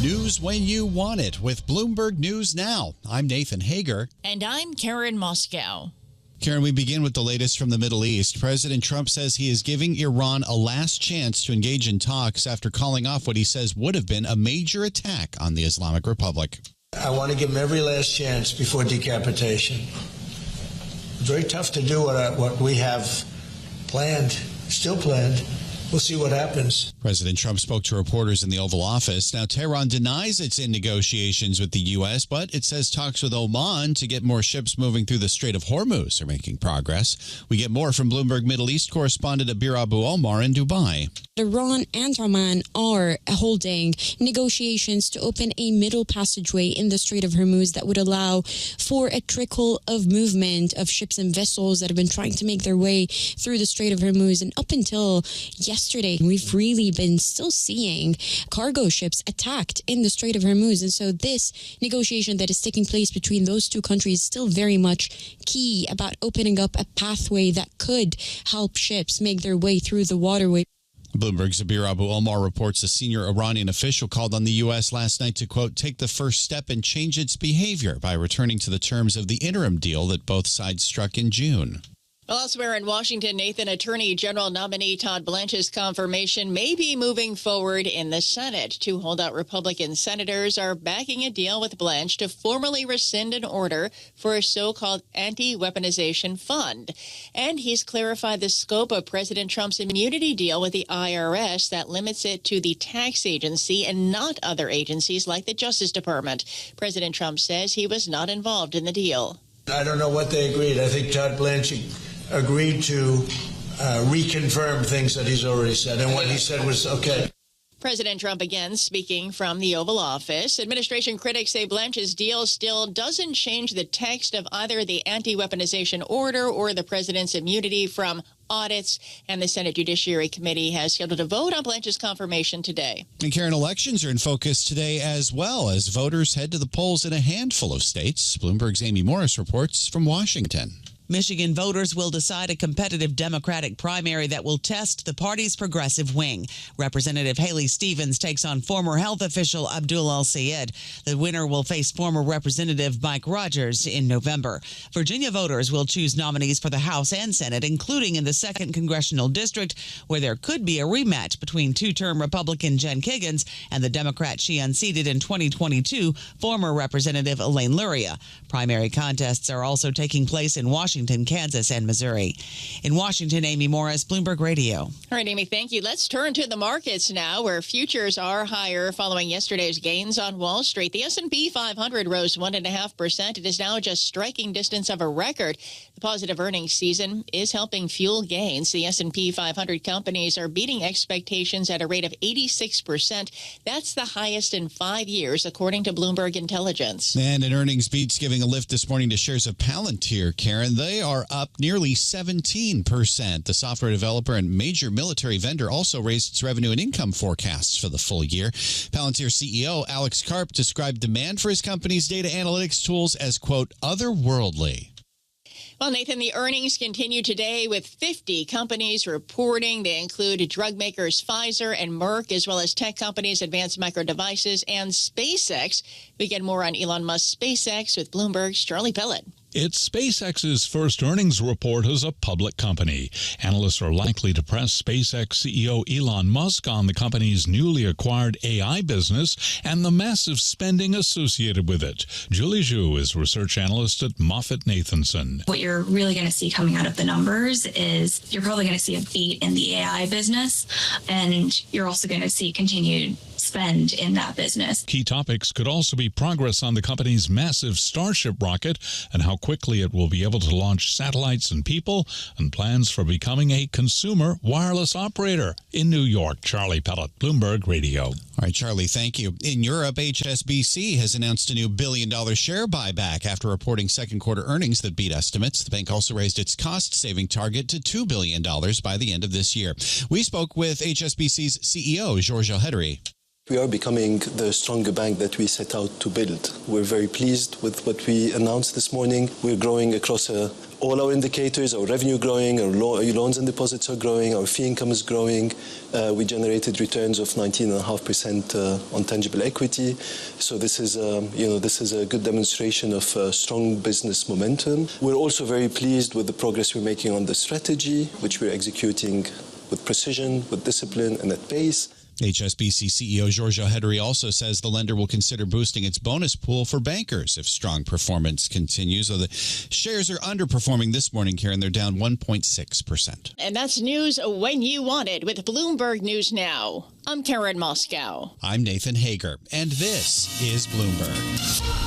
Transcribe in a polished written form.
News when you want it with Bloomberg News Now. I'm Nathan Hager. And I'm Karen Moscow. Karen, we begin with the latest from the Middle East. President Trump says he is giving Iran a last chance to engage in talks after calling off what he says would have been a major attack on the Islamic Republic. I want to give him every last chance before decapitation. It's very tough to do what we have planned, still planned. We'll see what happens. President Trump spoke to reporters in the Oval Office. Now, Tehran denies it's in negotiations with the U.S., but it says talks with Oman to get more ships moving through the Strait of Hormuz are making progress. We get more from Bloomberg Middle East correspondent Abir Abu Omar in Dubai. Iran and Oman are holding negotiations to open a middle passageway in the Strait of Hormuz that would allow for a trickle of movement of ships and vessels that have been trying to make their way through the Strait of Hormuz. And up until yesterday, we've really been still seeing cargo ships attacked in the Strait of Hormuz. And so this negotiation that is taking place between those two countries is still very much key about opening up a pathway that could help ships make their way through the waterway. Bloomberg's Abir Abu Omar reports a senior Iranian official called on the U.S. last night to, quote, take the first step and change its behavior by returning to the terms of the interim deal that both sides struck in June. Well, elsewhere in Washington, Nathan, Attorney General nominee Todd Blanche's confirmation may be moving forward in the Senate. Two holdout Republican senators are backing a deal with Blanche to formally rescind an order for a so-called anti-weaponization fund. And he's clarified the scope of President Trump's immunity deal with the IRS that limits it to the tax agency and not other agencies like the Justice Department. President Trump says he was not involved in the deal. I don't know what they agreed. I think Todd Blanche agreed to reconfirm things that he's already said, and what he said was okay. President Trump again speaking from the Oval Office. Administration critics say Blanche's deal still doesn't change the text of either the anti-weaponization order or the president's immunity from audits, and the Senate Judiciary Committee has scheduled a vote on Blanche's confirmation today. And Karen, elections are in focus today as well as voters head to the polls in a handful of states. Bloomberg's Amy Morris reports from Washington. Michigan voters will decide a competitive Democratic primary that will test the party's progressive wing. Representative Haley Stevens takes on former health official Abdul El-Sayed. The winner will face former Representative Mike Rogers in November. Virginia voters will choose nominees for the House and Senate, including in the 2nd Congressional District, where there could be a rematch between two-term Republican Jen Kiggins and the Democrat she unseated in 2022, former Representative Elaine Luria. Primary contests are also taking place in Washington, Kansas, and Missouri. In Washington, Amy Morris, Bloomberg Radio. All right, Amy, thank you. Let's turn to the markets now, where futures are higher following yesterday's gains on Wall Street. The S&P 500 rose 1.5%. It is now just striking distance of a record. The positive earnings season is helping fuel gains. The S&P 500 companies are beating expectations at a rate of 86%. That's the highest in 5 years, according to Bloomberg Intelligence. And an earnings beat's giving a lift this morning to shares of Palantir, Karen. They are up nearly 17%. The software developer and major military vendor also raised its revenue and income forecasts for the full year. Palantir CEO Alex Karp described demand for his company's data analytics tools as, quote, otherworldly. Well, Nathan, the earnings continue today with 50 companies reporting. They include drug makers Pfizer and Merck, as well as tech companies Advanced Micro Devices and SpaceX. We get more on Elon Musk's SpaceX with Bloomberg's Charlie Pellet. It's SpaceX's first earnings report as a public company. Analysts are likely to press SpaceX CEO Elon Musk on the company's newly acquired AI business and the massive spending associated with it. Julie Zhu is research analyst at MoffettNathanson. What you're really going to see coming out of the numbers is you're probably going to see a beat in the AI business, and you're also going to see continued spend in that business. Key topics could also be progress on the company's massive Starship rocket and how quickly it will be able to launch satellites and people, and plans for becoming a consumer wireless operator in New York. Charlie Pellet, Bloomberg Radio. All right, Charlie, thank you. In Europe, HSBC has announced a new $1 billion share buyback after reporting second quarter earnings that beat estimates. The bank also raised its cost-saving target to $2 billion by the end of this year. We spoke with HSBC's CEO, Georges Elhedery. We are becoming the stronger bank that we set out to build. We're very pleased with what we announced this morning. We're growing across a all our indicators, our revenue growing, our loans and deposits are growing, our fee income is growing. We generated returns of 19.5% on tangible equity. So this is a good demonstration of strong business momentum. We're also very pleased with the progress we're making on the strategy, which we're executing with precision, with discipline, and at pace. HSBC CEO Giorgio Hederi also says the lender will consider boosting its bonus pool for bankers if strong performance continues. So the shares are underperforming this morning, Karen. They're down 1.6%. And that's news when you want it with Bloomberg News Now. I'm Karen Moscow. I'm Nathan Hager, and this is Bloomberg.